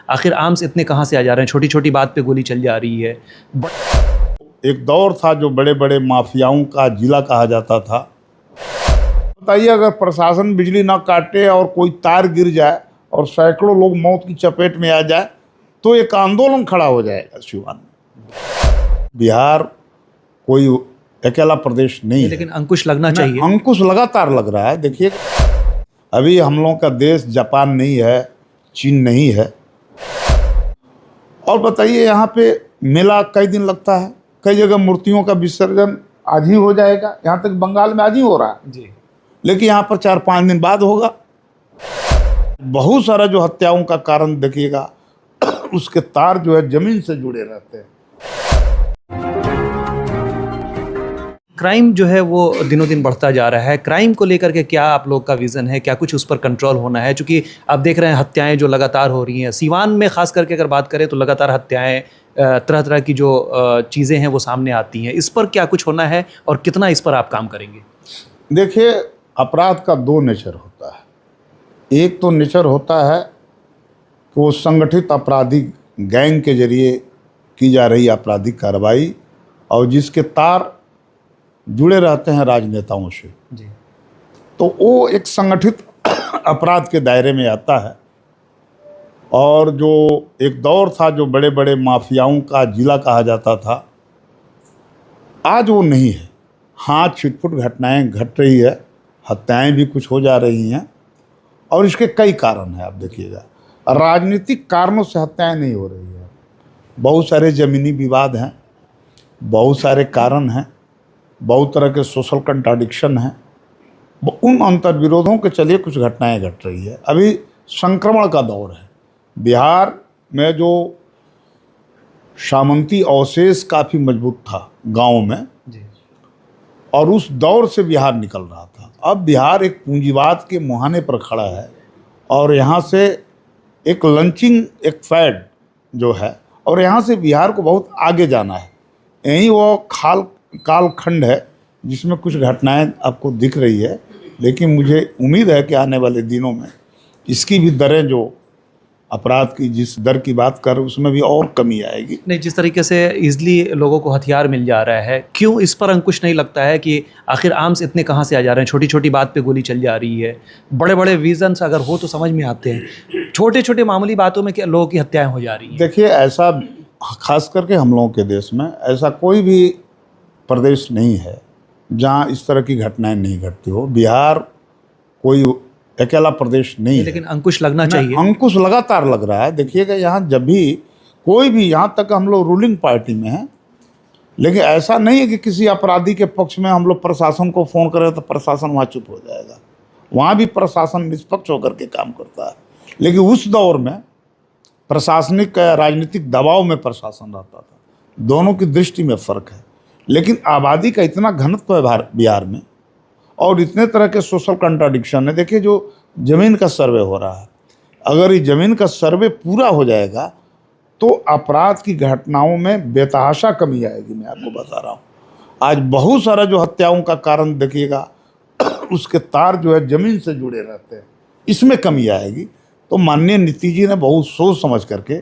आखिर आर्म्स इतने कहाँ से आ जा रहे हैं? छोटी छोटी बात पे गोली चल जा रही है। एक दौर था जो बड़े बड़े माफियाओं का जिला कहा जाता था। बताइए, अगर प्रशासन बिजली ना काटे और कोई तार गिर जाए और सैकड़ों लोग मौत की चपेट में आ जाए तो एक आंदोलन खड़ा हो जाएगा सिवान में। बिहार कोई अकेला प्रदेश नहीं है, लेकिन अंकुश लगना चाहिए। अंकुश लगातार लग रहा है। देखिए, अभी हम लोगों का देश जापान नहीं है, चीन नहीं है। और बताइए, यहाँ पे मेला कई दिन लगता है, कई जगह मूर्तियों का विसर्जन आज ही हो जाएगा। यहाँ तक बंगाल में आज ही हो रहा है जी, लेकिन यहाँ पर 4-5 दिन बाद होगा। बहुत सारा जो हत्याओं का कारण देखिएगा उसके तार जो है जमीन से जुड़े रहते हैं। क्राइम जो है वो दिनों दिन बढ़ता जा रहा है। क्राइम को लेकर के क्या आप लोग का विज़न है? क्या कुछ उस पर कंट्रोल होना है? क्योंकि आप देख रहे हैं हत्याएं जो लगातार हो रही हैं सीवान में, ख़ास करके अगर बात करें तो लगातार हत्याएं, तरह तरह की जो चीज़ें हैं वो सामने आती हैं। इस पर क्या कुछ होना है और कितना इस पर आप काम करेंगे? देखिए, अपराध का 2 नेचर होता है। एक तो नेचर होता है कि वो संगठित आपराधिक गैंग के जरिए की जा रही आपराधिक कार्रवाई और जिसके तार जुड़े रहते हैं राजनेताओं से, जी, तो वो एक संगठित अपराध के दायरे में आता है। और जो एक दौर था जो बड़े बड़े माफियाओं का जिला कहा जाता था, आज वो नहीं है। हाँ, छिटपुट घटनाएं घट रही है, हत्याएं भी कुछ हो जा रही हैं और इसके कई कारण हैं। आप देखिएगा, राजनीतिक कारणों से हत्याएं नहीं हो रही है। बहुत सारे ज़मीनी विवाद हैं, बहुत सारे कारण हैं, बहुत तरह के सोशल कंट्राडिक्शन हैं। उन अंतर्विरोधों के चलिए कुछ घटनाएं घट रही है। अभी संक्रमण का दौर है। बिहार में जो सामंती अवशेष काफ़ी मजबूत था गाँव में, जी, और उस दौर से बिहार निकल रहा था। अब बिहार एक पूंजीवाद के मुहाने पर खड़ा है और यहाँ से एक लंचिंग, एक फैड जो है, और यहाँ से बिहार को बहुत आगे जाना है। यही वो कालखंड है जिसमें कुछ घटनाएं आपको दिख रही है, लेकिन मुझे उम्मीद है कि आने वाले दिनों में इसकी भी दरें, जो अपराध की जिस दर की बात कर रहे उसमें भी और कमी आएगी। नहीं, जिस तरीके से ईजिली लोगों को हथियार मिल जा रहा है, क्यों इस पर अंकुश नहीं लगता है कि आखिर आर्म्स इतने कहाँ से आ जा रहे हैं? छोटी छोटी बात पे गोली चल जा रही है। बड़े बड़े विजन्स अगर हो तो समझ में आते हैं, छोटे छोटे मामूली बातों में क्या लोगों की हत्याएं हो जा रही हैं। देखिए, ऐसा खास करके हम लोगों के देश में ऐसा कोई भी प्रदेश नहीं है जहाँ इस तरह की घटनाएं नहीं घटती हो। बिहार कोई अकेला प्रदेश नहीं है, लेकिन अंकुश लगना चाहिए। अंकुश लगातार लग रहा है। देखिएगा, यहाँ जब भी कोई भी, यहाँ तक हम लोग रूलिंग पार्टी में हैं, लेकिन ऐसा नहीं है कि किसी अपराधी के पक्ष में हम लोग प्रशासन को फ़ोन करें तो प्रशासन वहाँ चुप हो जाएगा। वहाँ भी प्रशासन निष्पक्ष होकर के काम करता है। लेकिन उस दौर में प्रशासनिक राजनीतिक दबाव में प्रशासन रहता था। दोनों की दृष्टि में फ़र्क है। लेकिन आबादी का इतना घनत्व है बिहार में और इतने तरह के सोशल कंट्राडिक्शन है। देखिए, जो ज़मीन का सर्वे हो रहा है, अगर ये ज़मीन का सर्वे पूरा हो जाएगा तो अपराध की घटनाओं में बेतहाशा कमी आएगी। मैं आपको बता रहा हूँ, आज बहुत सारा जो हत्याओं का कारण देखिएगा उसके तार जो है ज़मीन से जुड़े रहते हैं, इसमें कमी आएगी। तो माननीय नीतीश जी ने बहुत सोच समझ करके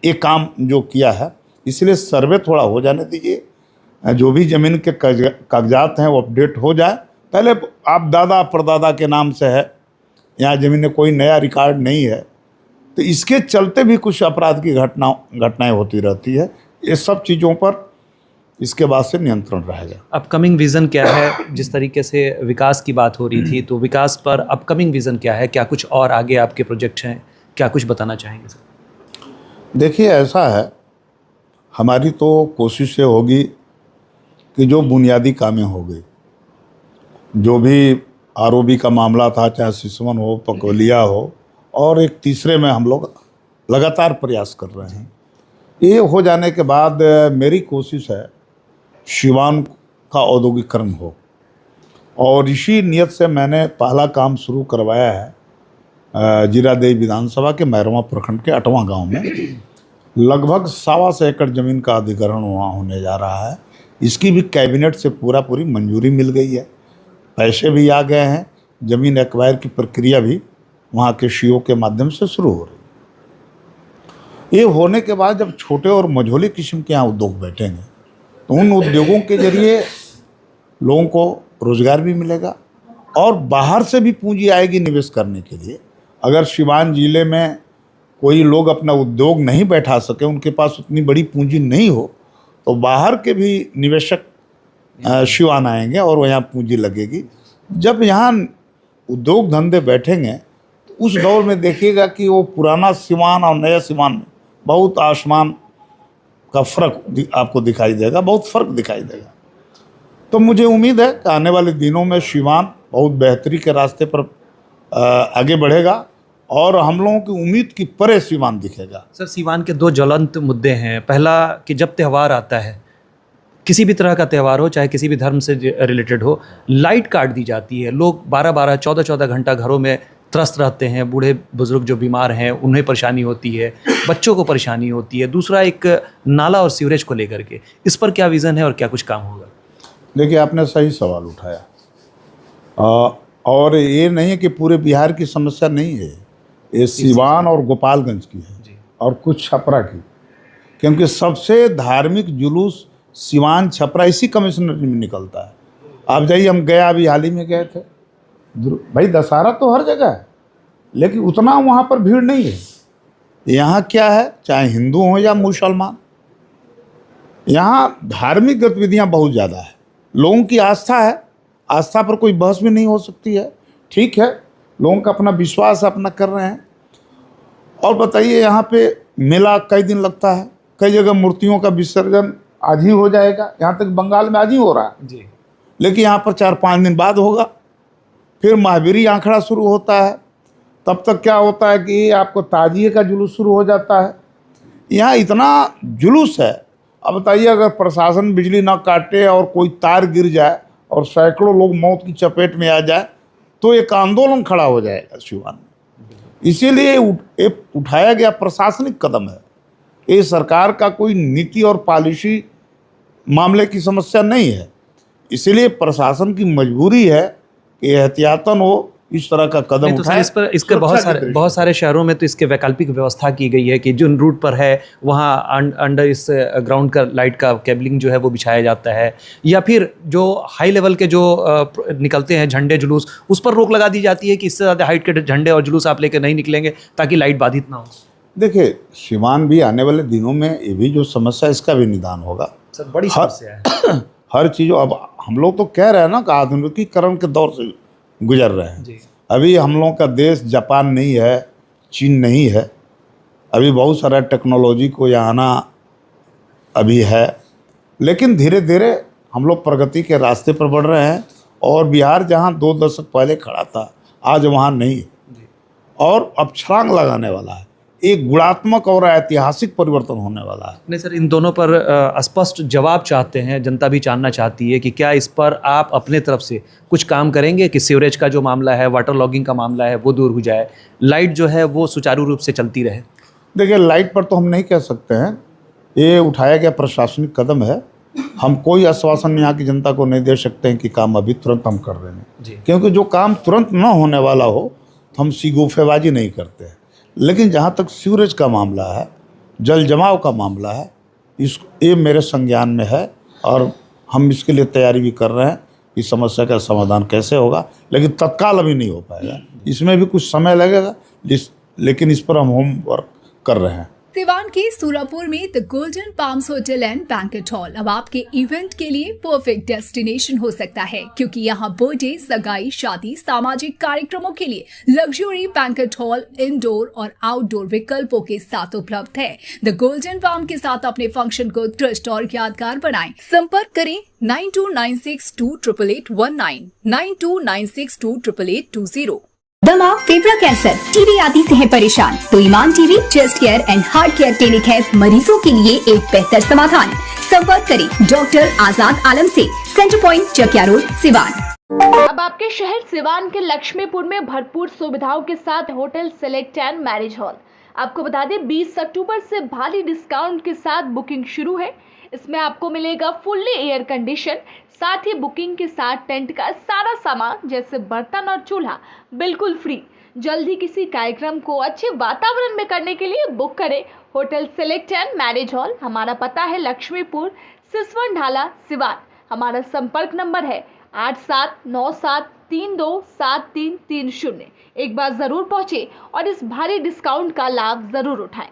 ये काम जो किया है, इसलिए सर्वे थोड़ा हो जाने दीजिए। जो भी ज़मीन के कागजात हैं वो अपडेट हो जाए। पहले आप दादा परदादा के नाम से है, यहाँ ज़मीन में कोई नया रिकॉर्ड नहीं है, तो इसके चलते भी कुछ अपराध की घटनाएं होती रहती है। ये सब चीज़ों पर इसके बाद से नियंत्रण रहेगा। अपकमिंग विज़न क्या है? जिस तरीके से विकास की बात हो रही थी, तो विकास पर अपकमिंग विज़न क्या है? क्या कुछ और आगे आपके प्रोजेक्ट हैं? क्या कुछ बताना चाहेंगे सर? देखिए, ऐसा है, हमारी तो कोशिश ये होगी कि जो बुनियादी कामें हो गई, जो भी आरओबी का मामला था, चाहे सिसवन हो, पकोलिया हो, और एक तीसरे में हम लोग लगातार प्रयास कर रहे हैं। ये हो जाने के बाद मेरी कोशिश है सिवान का औद्योगिकरण हो, और इसी नियत से मैंने पहला काम शुरू करवाया है जीरादेई विधानसभा के मैरवा प्रखंड के 8वां गांव में। लगभग 1.25 एकड़ ज़मीन का अधिग्रहण वहाँ होने जा रहा है। इसकी भी कैबिनेट से पूरी मंजूरी मिल गई है, पैसे भी आ गए हैं। ज़मीन एक्वायर की प्रक्रिया भी वहाँ के सीओ के माध्यम से शुरू हो रही है। ये होने के बाद जब छोटे और मझोले किस्म के यहाँ उद्योग बैठेंगे तो उन उद्योगों के जरिए लोगों को रोजगार भी मिलेगा और बाहर से भी पूंजी आएगी निवेश करने के लिए। अगर सिवान जिले में कोई लोग अपना उद्योग नहीं बैठा सके, उनके पास उतनी बड़ी पूंजी नहीं हो, तो बाहर के भी निवेशक सिवान आएंगे और वहाँ पूंजी लगेगी। जब यहाँ उद्योग धंधे बैठेंगे तो उस दौर में देखिएगा कि वो पुराना सिवान और नया सिवान में बहुत आसमान का फ़र्क आपको दिखाई देगा, बहुत फ़र्क दिखाई देगा। तो मुझे उम्मीद है कि आने वाले दिनों में सिवान बहुत बेहतरी के रास्ते पर आगे बढ़ेगा और हम लोगों की उम्मीद की परे सिवान दिखेगा। सर, सिवान के दो ज्वलंत मुद्दे हैं। पहला कि जब त्यौहार आता है, किसी भी तरह का त्यौहार हो, चाहे किसी भी धर्म से रिलेटेड हो, लाइट काट दी जाती है। लोग 12-12, 14-14 घंटा घरों में त्रस्त रहते हैं। बूढ़े बुजुर्ग जो बीमार हैं उन्हें परेशानी होती है, बच्चों को परेशानी होती है। दूसरा एक नाला और सीवरेज को लेकर के, इस पर क्या विज़न है और क्या कुछ काम होगा? देखिए, आपने सही सवाल उठाया और ये नहीं है कि पूरे बिहार की समस्या नहीं है, ये सिवान और गोपालगंज की है और कुछ छपरा की, क्योंकि सबसे धार्मिक जुलूस सिवान छपरा इसी कमिश्नरी में निकलता है। आप जाइए, हम गया अभी हाल ही में गए थे, भाई दशहरा तो हर जगह है लेकिन उतना वहाँ पर भीड़ नहीं है। यहाँ क्या है, चाहे हिंदू हो या मुसलमान, यहाँ धार्मिक गतिविधियाँ बहुत ज़्यादा है, लोगों की आस्था है, आस्था पर कोई बहस भी नहीं हो सकती है। ठीक है, लोगों का अपना विश्वास अपना कर रहे हैं। और बताइए, यहाँ पे मेला कई दिन लगता है, कई जगह मूर्तियों का विसर्जन आज ही हो जाएगा, यहाँ तक बंगाल में आज ही हो रहा है जी, लेकिन यहाँ पर 4-5 दिन बाद होगा। फिर महावीरी आंखड़ा शुरू होता है, तब तक क्या होता है कि आपको ताजिए का जुलूस शुरू हो जाता है। यहाँ इतना जुलूस है। अब बताइए, अगर प्रशासन बिजली ना काटे और कोई तार गिर जाए और सैकड़ों लोग मौत की चपेट में आ जाए तो एक आंदोलन खड़ा हो जाएगा सिवान में। इसीलिए उठाया गया प्रशासनिक कदम है। ये सरकार का कोई नीति और पॉलिसी मामले की समस्या नहीं है, इसीलिए प्रशासन की मजबूरी है कि एहतियातन वो इस तरह का कदम उठाए। इस पर इसके बहुत सारे शहरों में तो इसके वैकल्पिक व्यवस्था की गई है कि जिन रूट पर है वहाँ अंडर इस ग्राउंड का लाइट का केबलिंग जो है वो बिछाया जाता है, या फिर जो हाई लेवल के जो निकलते हैं झंडे जुलूस, उस पर रोक लगा दी जाती है कि इससे ज़्यादा हाइट के झंडे और जुलूस आप लेकर नहीं निकलेंगे ताकि लाइट बाधित ना हो। देखिए, सिवान भी आने वाले दिनों में ये भी जो समस्या है इसका भी निदान होगा। सर, बड़ी समस्या है हर चीज़ों। अब हम लोग तो कह रहे हैं ना कि आधुनिकीकरण के दौर से गुजर रहे हैं जी। अभी हम लोगों का देश जापान नहीं है, चीन नहीं है, अभी बहुत सारा टेक्नोलॉजी को यहाँ आना अभी है, लेकिन धीरे धीरे हम लोग प्रगति के रास्ते पर बढ़ रहे हैं। और बिहार जहाँ 2 दशक पहले खड़ा था आज वहाँ नहीं है और अब छलांग लगाने वाला है। एक गुणात्मक और ऐतिहासिक परिवर्तन होने वाला है। नहीं सर, इन दोनों पर स्पष्ट जवाब चाहते हैं, जनता भी जानना चाहती है कि क्या इस पर आप अपने तरफ से कुछ काम करेंगे कि सीवरेज का जो मामला है, वाटर लॉगिंग का मामला है वो दूर हो जाए, लाइट जो है वो सुचारू रूप से चलती रहे? देखिए, लाइट पर तो हम नहीं कह सकते हैं, ये उठाया गया प्रशासनिक कदम है। हम कोई आश्वासन यहाँ की जनता को नहीं दे सकते हैं कि काम अभी तुरंत हम कर देंगे, क्योंकि जो काम तुरंत न होने वाला हो तो हम सीगोफेबाजी नहीं करते हैं। लेकिन जहाँ तक सीवरेज का मामला है, जल जमाव का मामला है, ये मेरे संज्ञान में है और हम इसके लिए तैयारी भी कर रहे हैं। इस समस्या का समाधान कैसे होगा, लेकिन तत्काल अभी नहीं हो पाएगा, इसमें भी कुछ समय लगेगा, लेकिन इस पर हम होमवर्क कर रहे हैं। सिवान के सूरापुर में the golden palms hotel and banquet hall अब आपके इवेंट के लिए परफेक्ट डेस्टिनेशन हो सकता है, क्योंकि यहाँ बर्थडे, सगाई, शादी, सामाजिक कार्यक्रमों के लिए लग्जरी बैंकेट हॉल इंडोर और आउटडोर विकल्पों के साथ उपलब्ध है। द गोल्डन पाम के साथ अपने फंक्शन को उत्कृष्ट और यादगार बनाएं। संपर्क करें 9296288819, 9296288820। दमा, फेफड़ा कैंसर, टीबी आदि से हैं परेशान तो Iman TB chest care and heart care clinic है मरीजों के लिए एक बेहतर समाधान। संपर्क करें डॉक्टर आजाद आलम से, centre point, Chakia road, Siwan. अब आपके शहर सिवान के लक्ष्मीपुर में भरपूर सुविधाओं के साथ hotel select and marriage hall. आपको बता दें 20 अक्टूबर से भारी डिस्काउंट के साथ बुकिंग शुरू है। इसमें आपको मिलेगा फुल्ली एयर कंडीशन, साथ ही बुकिंग के साथ टेंट का सारा सामान जैसे बर्तन और चूल्हा बिल्कुल फ्री। जल्द ही किसी कार्यक्रम को अच्छे वातावरण में करने के लिए बुक करें hotel select and marriage hall. हमारा पता है लक्ष्मीपुर, सिसवन ढाला, सिवान। हमारा संपर्क नंबर है 8797327330। एक बार जरूर पहुंचे और इस भारी डिस्काउंट का लाभ जरूर उठाएं।